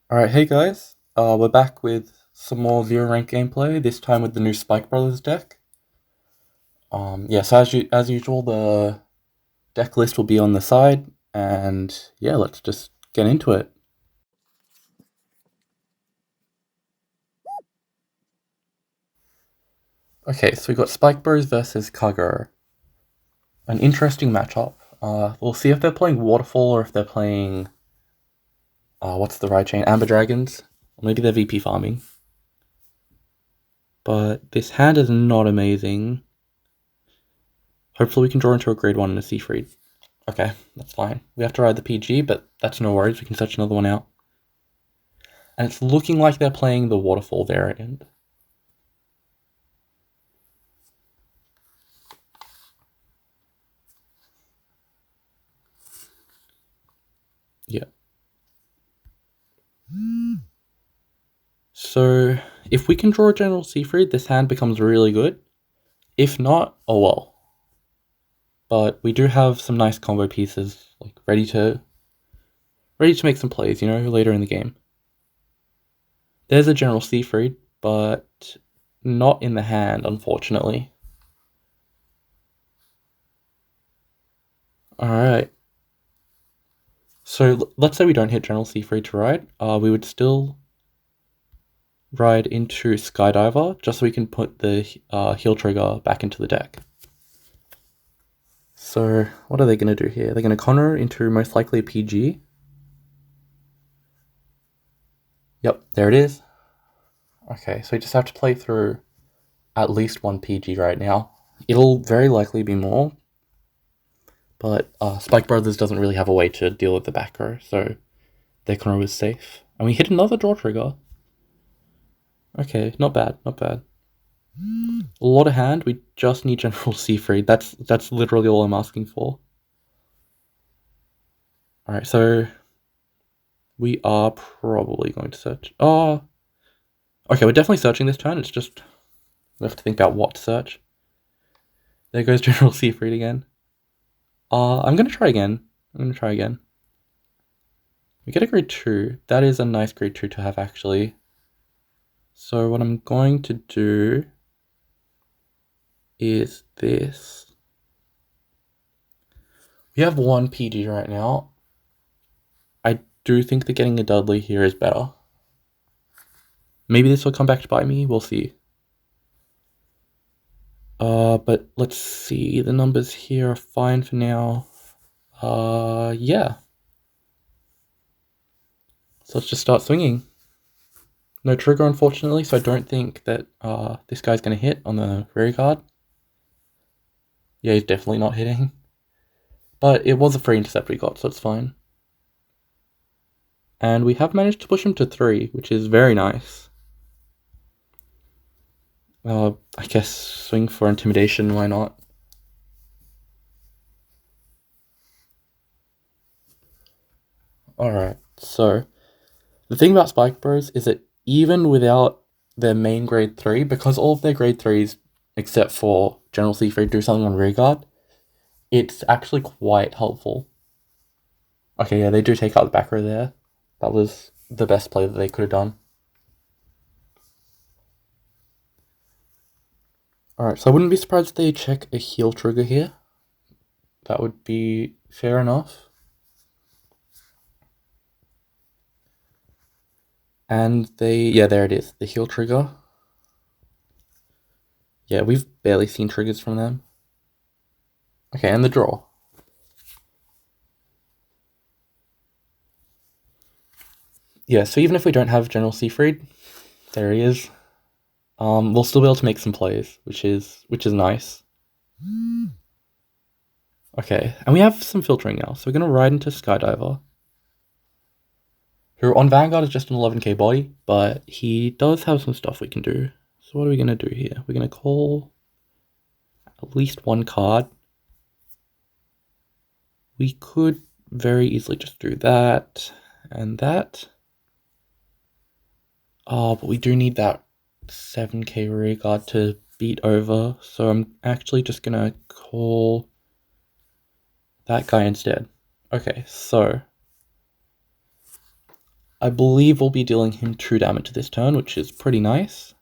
Alright, hey guys. We're back with some more zero rank gameplay, this time with the new Spike Brothers deck. Yeah, so as usual, the deck list will be on the side, and yeah, let's just get into it. Okay, so we got Spike Bros versus Kago. An interesting matchup. We'll see if they're playing Waterfall or if they're playing, what's the right chain? Amber Dragons? Or maybe they're VP farming. But this hand is not amazing. Hopefully we can draw into a grade 1 and a C3. Okay, that's fine. We have to ride the PG, but that's no worries. We can search another one out. And it's looking like they're playing the Waterfall variant. Yeah. So, if we can draw a General Seafried, this hand becomes really good. If not, oh well. But we do have some nice combo pieces, like ready to make some plays, later in the game. There's a General Seafried, but not in the hand, unfortunately. Alright. So let's say we don't hit General Seafried to ride. We would still ride into Skydiver, just so we can put the heal trigger back into the deck. So what are they going to do here? They're going to Connor into most likely a PG. Yep, there it is. Okay, so we just have to play through at least one PG right now. It'll very likely be more, but Spike Brothers doesn't really have a way to deal with the back row, so their Connor was safe. And we hit another draw trigger. Okay, not bad, not bad. A lot of hand, we just need General Seafried. That's literally all I'm asking for. Alright, so we are probably going to search. Oh, okay, we're definitely searching this turn. It's just we have to think about what to search. There goes General Seafried again. I'm gonna try again. We get a grade 2. That is a nice grade 2 to have, actually. So what I'm going to do is this. We have one PG right now. I do think that getting a Dudley here is better. Maybe this will come back to bite me. We'll see. But let's see. The numbers here are fine for now. Yeah. So let's just start swinging. No trigger, unfortunately, so I don't think that this guy's going to hit on the rear guard. Yeah, he's definitely not hitting. But it was a free intercept we got, so it's fine. And we have managed to push him to 3, which is very nice. I guess swing for intimidation, why not? Alright, so the thing about Spike Bros is that even without their main grade 3, because all of their grade 3s, except for General C3, do something on rearguard, it's actually quite helpful. Okay, yeah, they do take out the back row there. That was the best play that they could have done. Alright, so I wouldn't be surprised if they check a heal trigger here. That would be fair enough. And yeah, there it is, the heal trigger. Yeah, we've barely seen triggers from them. Okay, and the draw. Yeah, so even if we don't have General Seafried, there he is. We'll still be able to make some plays, which is nice. Okay, and we have some filtering now, so we're gonna ride into Skydiver, who on Vanguard is just an 11k body, but he does have some stuff we can do. So what are we gonna do here? We're gonna call at least one card. We could very easily just do that and that. Oh, but we do need that 7k rear guard to beat over, so I'm actually just gonna call that guy instead. Okay, so I believe we'll be dealing him 2 damage this turn, which is pretty nice.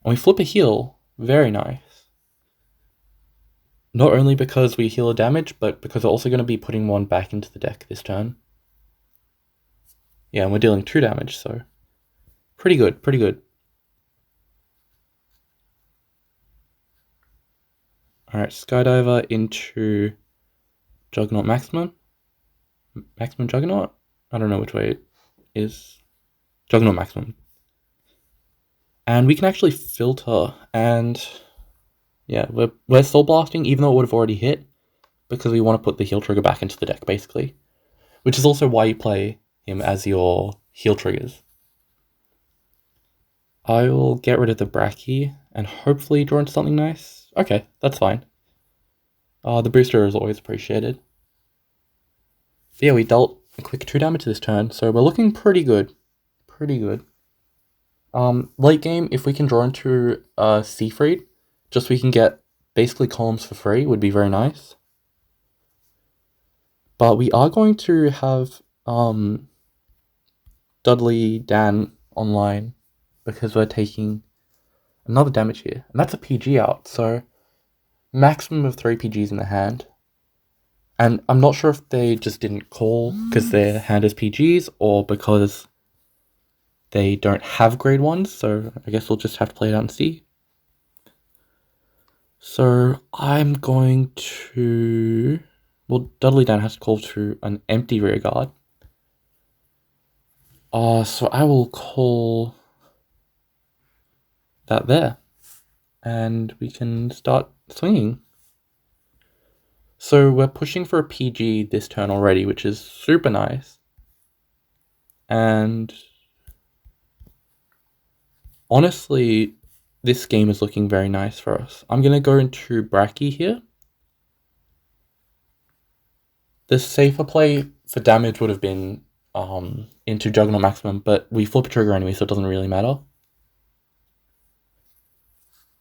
And we flip a heal. Very nice. Not only because we heal a damage, but because we're also going to be putting 1 back into the deck this turn. Yeah, and we're dealing 2 damage, so pretty good, pretty good. Alright, Skydiver into Juggernaut Maximum. Maximum Juggernaut? I don't know which way it is. Juggernaut Maximum. And we can actually filter, and yeah, we're Soul Blasting, even though it would have already hit, because we want to put the heal trigger back into the deck, basically. Which is also why you play him as your heal triggers. I will get rid of the Bracky, and hopefully draw into something nice. Okay, that's fine. The booster is always appreciated. So yeah, we dealt a quick 2 damage this turn, so we're looking pretty good. Pretty good. Late game, if we can draw into Seafried, just so we can get basically columns for free, would be very nice. But we are going to have Dudley Dan online because we're taking another damage here. And that's a PG out, so maximum of 3 PGs in the hand. And I'm not sure if they just didn't call because their hand is PGs or because they don't have grade 1s, so I guess we'll just have to play it out and see. So I'm going to... Well, Dudley Dan has to call to an empty rear guard. So I will call that there. And we can start swinging. So we're pushing for a PG this turn already, which is super nice. And honestly, this game is looking very nice for us. I'm going to go into Bracky here. The safer play for damage would have been into Juggernaut Maximum, but we flip a trigger anyway, so it doesn't really matter.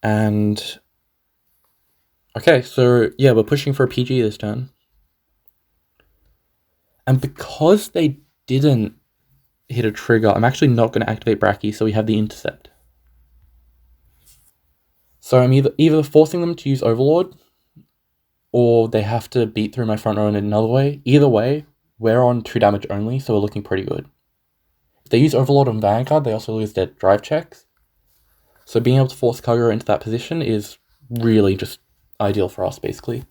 And okay, so yeah, we're pushing for a PG this turn. And because they didn't hit a trigger, I'm actually not going to activate Bracky, so we have the intercept. So I'm either forcing them to use Overlord, or they have to beat through my front row in another way. Either way, we're on 2 damage only, so we're looking pretty good. If they use Overlord on Vanguard, they also lose their drive checks. So being able to force Kagura into that position is really just ideal for us, basically.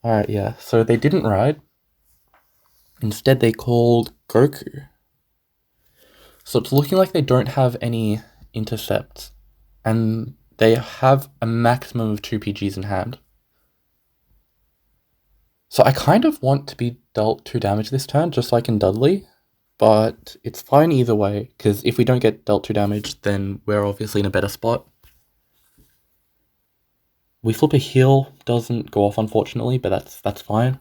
Alright, yeah, so they didn't ride. Instead, they called Goku. So it's looking like they don't have any intercepts. And they have a maximum of 2 PGs in hand. So I kind of want to be dealt 2 damage this turn, just like in Dudley. But it's fine either way, because if we don't get dealt 2 damage, then we're obviously in a better spot. We flip a heal, doesn't go off unfortunately, but that's fine.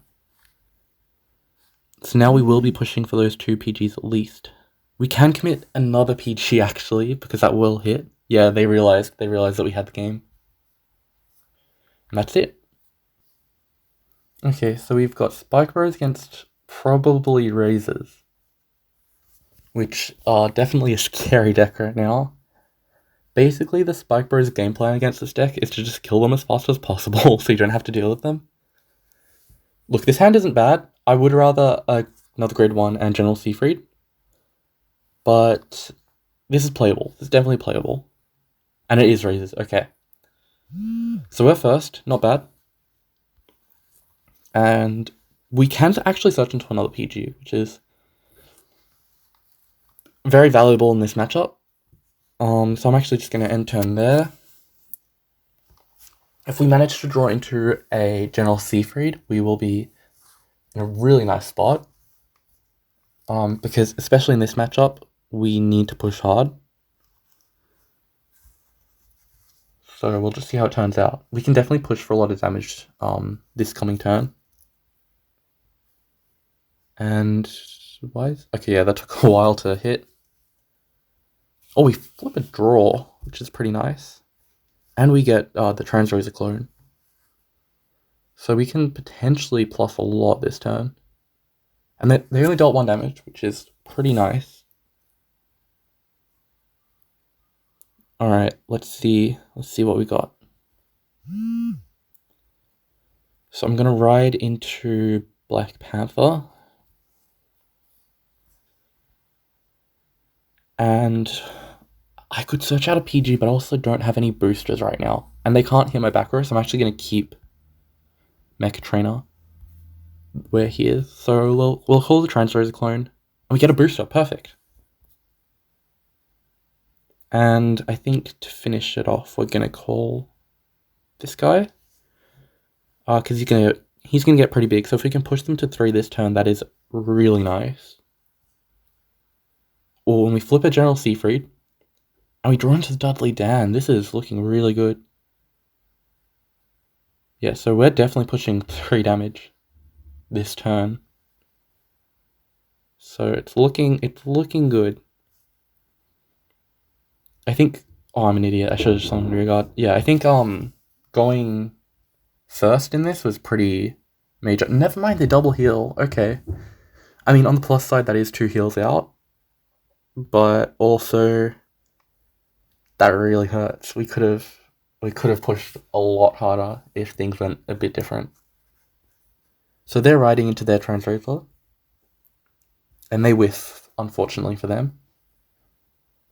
So now we will be pushing for those 2 PGs at least. We can commit another PG actually, because that will hit. Yeah, they realized that we had the game. And that's it. Okay, so we've got Spike Bros against probably Razors, which are definitely a scary deck right now. Basically, the Spike Bros game plan against this deck is to just kill them as fast as possible so you don't have to deal with them. Look, this hand isn't bad. I would rather another grade 1 and General Seafried, but this is playable. This is definitely playable. And it is Razors, okay. So we're first, not bad. And we can actually search into another PG, which is very valuable in this matchup. So I'm actually just going to end turn there. If we manage to draw into a General Seafried, we will be in a really nice spot. Because especially in this matchup, we need to push hard. So we'll just see how it turns out. We can definitely push for a lot of damage this coming turn. And okay, yeah, that took a while to hit. Oh, we flip a draw, which is pretty nice. And we get the Transrosa clone. So we can potentially plus a lot this turn. And they only dealt 1 damage, which is pretty nice. Alright, let's see what we got. So I'm gonna ride into Black Panther. And I could search out a PG, but I also don't have any boosters right now. And they can't hear my back row, so I'm actually gonna keep Mecha Trainer where he is. So we'll call the Transfer as a clone. And we get a booster, perfect. And I think to finish it off, we're gonna call this guy. Because he's gonna get pretty big. So if we can push them to 3 this turn, that is really nice. Or when we flip a General Seafried, and we draw into the Dudley Dan, this is looking really good. Yeah, so we're definitely pushing 3 damage this turn. So it's looking good. I think I'm an idiot. I should have summoned Rearguard. Yeah, I think going first in this was pretty major. Never mind the double heal. Okay. I mean, on the plus side, that is 2 heals out. But also, that really hurts. We could have pushed a lot harder if things went a bit different. So they're riding into their Transrover. And they whiff, unfortunately for them.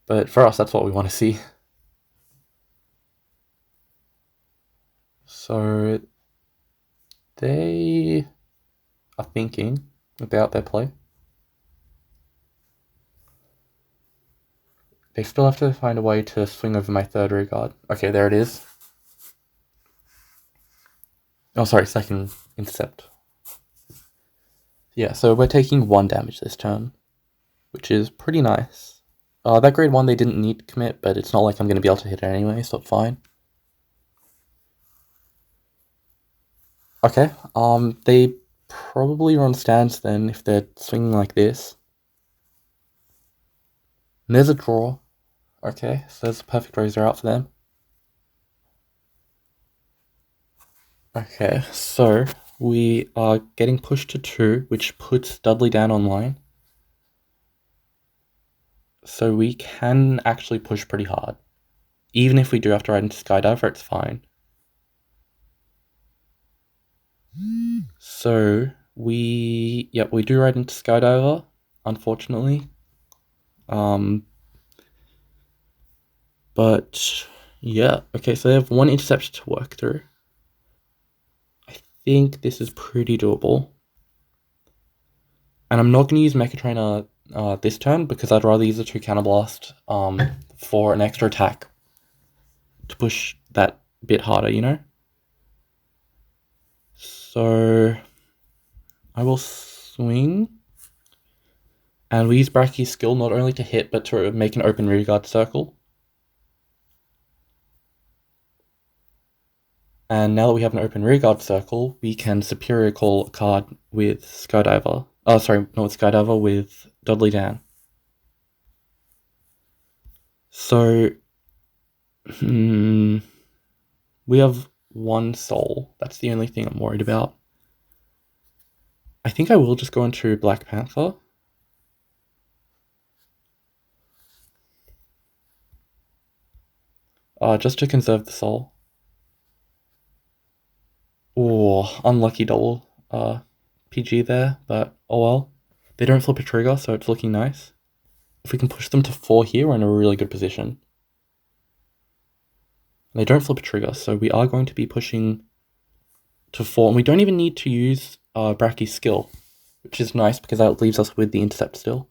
But for us, that's what we want to see. So they are thinking about their play. They still have to find a way to swing over my 3rd Rearguard. Okay, there it is. Oh, sorry, 2nd Intercept. Yeah, so we're taking 1 damage this turn, which is pretty nice. That grade 1 they didn't need to commit, but it's not like I'm going to be able to hit it anyway, so it's fine. Okay, they probably run stands then if they're swinging like this. And there's a draw. Okay, so there's a perfect razor out for them. Okay, so we are getting pushed to 2, which puts Dudley down online. So we can actually push pretty hard. Even if we do have to ride into Skydiver, it's fine. So we do ride into Skydiver, unfortunately. But yeah, okay, so they have 1 intercept to work through. I think this is pretty doable. And I'm not going to use Mecha Trainer this turn because I'd rather use a 2 Counterblast for an extra attack to push that bit harder, you know? So I will swing. And we use Brachy's skill not only to hit, but to make an open rearguard circle. And now that we have an open rearguard circle, we can superior call a card with Skydiver. Oh, sorry, not with Skydiver, with Dudley Dan. So, we have 1 soul. That's the only thing I'm worried about. I think I will just go into Black Panther. Just to conserve the soul. Oh, unlucky double PG there, but oh well. They don't flip a trigger, so it's looking nice. If we can push them to 4 here, we're in a really good position. They don't flip a trigger, so we are going to be pushing to 4. And we don't even need to use Brachy's skill, which is nice because that leaves us with the intercept still.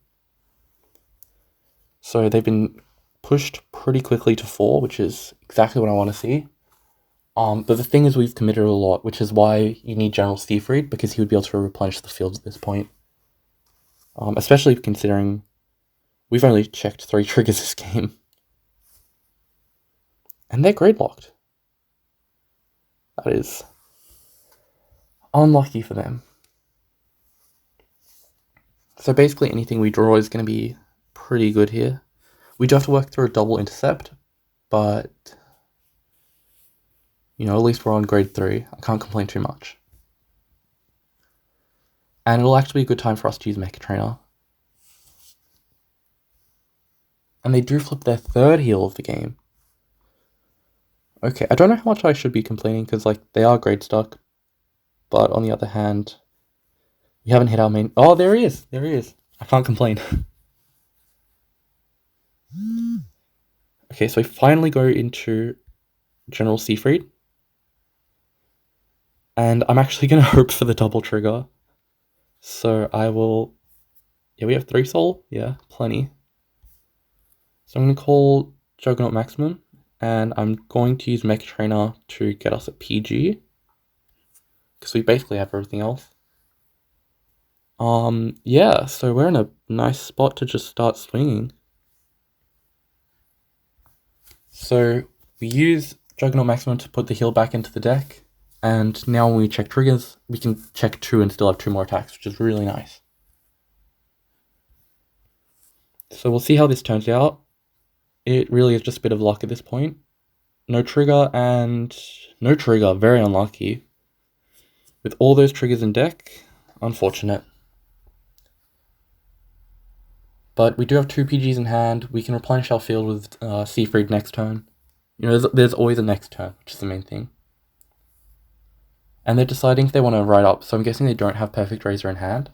So they've been pushed pretty quickly to 4, which is exactly what I want to see. But the thing is we've committed a lot, which is why you need General Seafried, because he would be able to replenish the field at this point. Especially considering we've only checked 3 triggers this game. And they're grade locked. That is unlucky for them. So basically anything we draw is going to be pretty good here. We do have to work through a double intercept, but, you know, at least we're on grade 3. I can't complain too much. And it'll actually be a good time for us to use Mecha Trainer. And they do flip their third heal of the game. Okay, I don't know how much I should be complaining, because, like, they are grade stuck. But on the other hand, we haven't hit our main... Oh, there he is! There he is! I can't complain. Okay, so we finally go into General Seafried. And I'm actually going to hope for the double trigger. So I will... Yeah, we have 3 soul. Yeah, plenty. So I'm going to call Juggernaut Maximum. And I'm going to use Mecha Trainer to get us a PG. Because we basically have everything else. Yeah, so we're in a nice spot to just start swinging. So we use Juggernaut Maximum to put the heal back into the deck. And now when we check triggers, we can check 2 and still have 2 more attacks, which is really nice. So we'll see how this turns out. It really is just a bit of luck at this point. No trigger and no trigger, very unlucky. With all those triggers in deck, unfortunate. But we do have 2 PGs in hand. We can replenish our field with Seafried next turn. You know, there's always a next turn, which is the main thing. And they're deciding if they want to write up, so I'm guessing they don't have Perfect Razor in hand.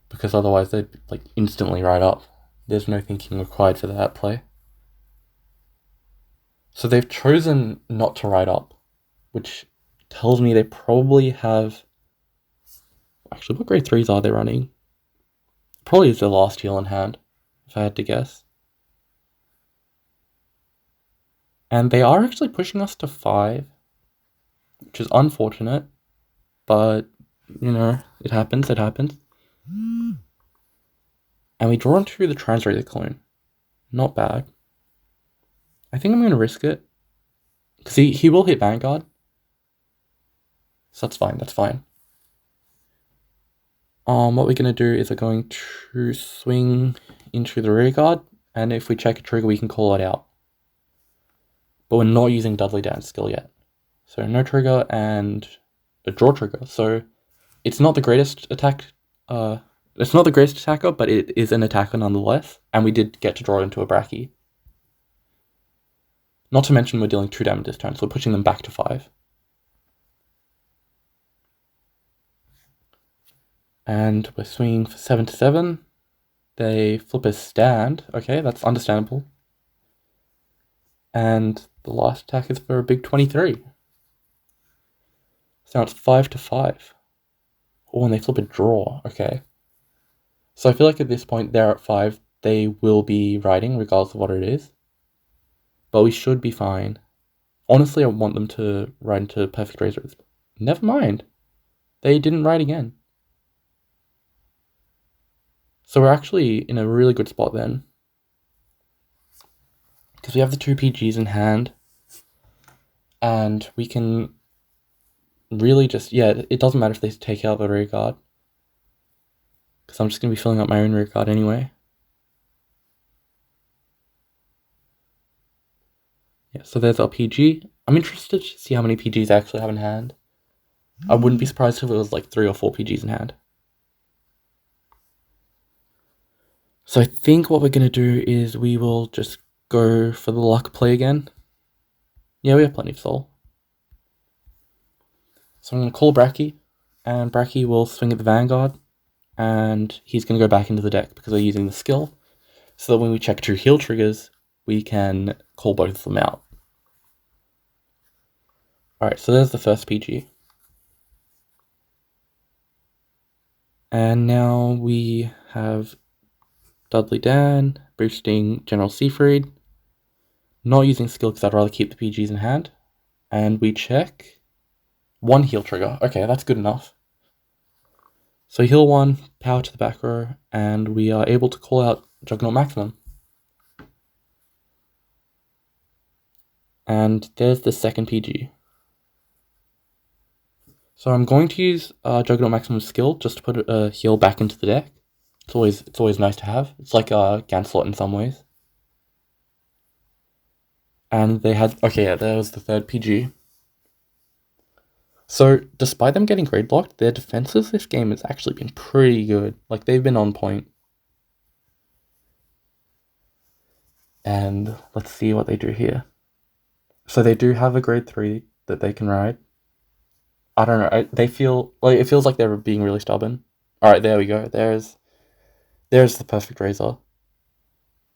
Because otherwise they'd like instantly write up. There's no thinking required for that play. So they've chosen not to write up, which tells me they probably have... Actually, what grade 3s are they running? Probably is their last heal in hand, if I had to guess. And they are actually pushing us to 5, which is unfortunate, but, you know, it happens, it happens. And we draw into the Transrazor Clone. Not bad. I think I'm going to risk it. Because he will hit Vanguard. So that's fine, that's fine. What we're going to do is we're going to swing into the rear guard. And if we check a trigger, we can call it out. But we're not using Dudley Dan's skill yet. So no trigger and a draw trigger. So it's not the greatest attack. It's not the greatest attacker, but it is an attacker nonetheless. And we did get to draw into a Bracky. Not to mention we're dealing 2 damage this turn, so we're pushing them back to 5. And we're swinging for 7 to 7. They flip a stand. Okay, that's understandable. And the last attack is for a big 23. So now it's 5 to 5. Oh, and they flip a draw. Okay. So I feel like at this point they're at 5. They will be riding regardless of what it is. But we should be fine. Honestly, I want them to ride into Perfect Razors. Never mind. They didn't ride again. So we're actually in a really good spot then. Because we have the 2 PGs in hand. And we can really just... Yeah, it doesn't matter if they take out the rear guard. Because I'm just going to be filling up my own rear guard anyway. Yeah, so there's our PG. I'm interested to see how many PGs I actually have in hand. I wouldn't be surprised if it was like 3 or 4 PGs in hand. So I think what we're going to do is we will just go for the luck play again. Yeah, we have plenty of soul. So I'm going to call Bracky, and Bracky will swing at the Vanguard, and he's going to go back into the deck because we're using the skill, so that when we check 2 heal triggers, we can call both of them out. Alright, so there's the first PG. And now we have Dudley Dan boosting General Seafried. Not using skill because I'd rather keep the PGs in hand. And we check 1 heal trigger. Okay, that's good enough. So heal 1, power to the back row, and we are able to call out Juggernaut Maximum. And there's the second PG. So I'm going to use Juggernaut Maximum's skill just to put a heal back into the deck. It's always nice to have. It's like a Ganslot in some ways. And they had... Okay, yeah, that was the third PG. So, despite them getting grade blocked, their defenses this game has actually been pretty good. Like, they've been on point. And let's see what they do here. So they do have a grade 3 that they can ride. I don't know. They feel like it feels like they're being really stubborn. All right, there we go. There's the perfect razor.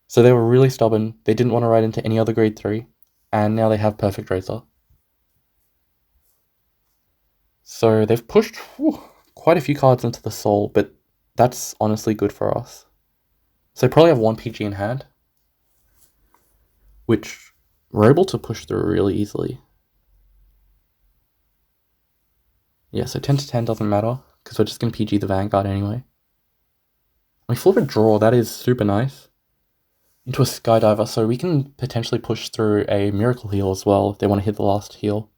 So they were really stubborn. They didn't want to ride into any other grade 3, and now they have perfect razor. So they've pushed quite a few cards into the soul, but that's honestly good for us. So they probably have 1 PG in hand, which we're able to push through really easily. Yeah, so 10 to 10 doesn't matter, because we're just going to PG the Vanguard anyway. We flip a draw, that is super nice. Into a Skydiver, so we can potentially push through a Miracle Heal as well, if they want to hit the last heal.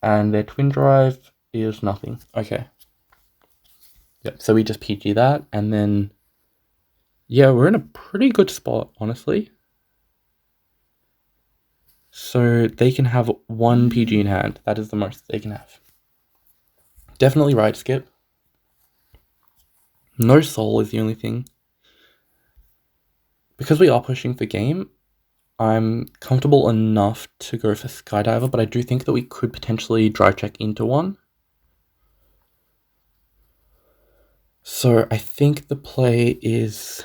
And their Twin Drive is nothing. Okay. Yep, so we just PG that, and then... yeah, we're in a pretty good spot, honestly. So they can have 1 PG in hand. That is the most they can have. Definitely ride skip. No soul is the only thing. Because we are pushing for game, I'm comfortable enough to go for Skydiver, but I do think that we could potentially drive check into one. So I think the play is...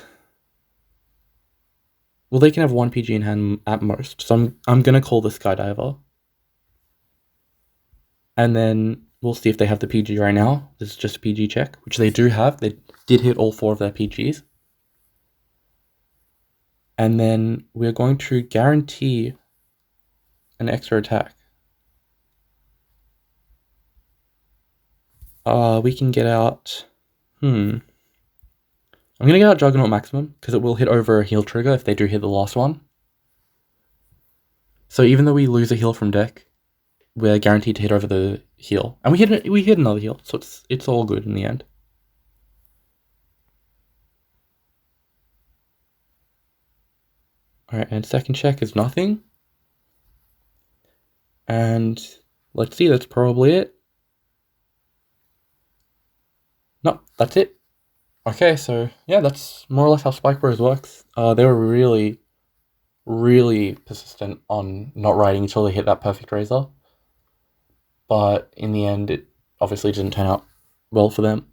well, they can have 1 PG in hand at most, so I'm gonna call the Skydiver. And then we'll see if they have the PG right now. This is just a PG check, which they do have. They did hit all 4 of their PGs. And then we're going to guarantee an extra attack. We can get out... I'm going to get out Juggernaut Maximum, because it will hit over a heal trigger if they do hit the last one. So even though we lose a heal from deck, we're guaranteed to hit over the heal. And we hit another heal, so it's all good in the end. Alright, and second check is nothing. And let's see, that's probably it. Nope, that's it. Okay, so yeah, that's more or less how Spike Bros works. They were really, really persistent on not riding until they hit that perfect razor. But in the end, it obviously didn't turn out well for them.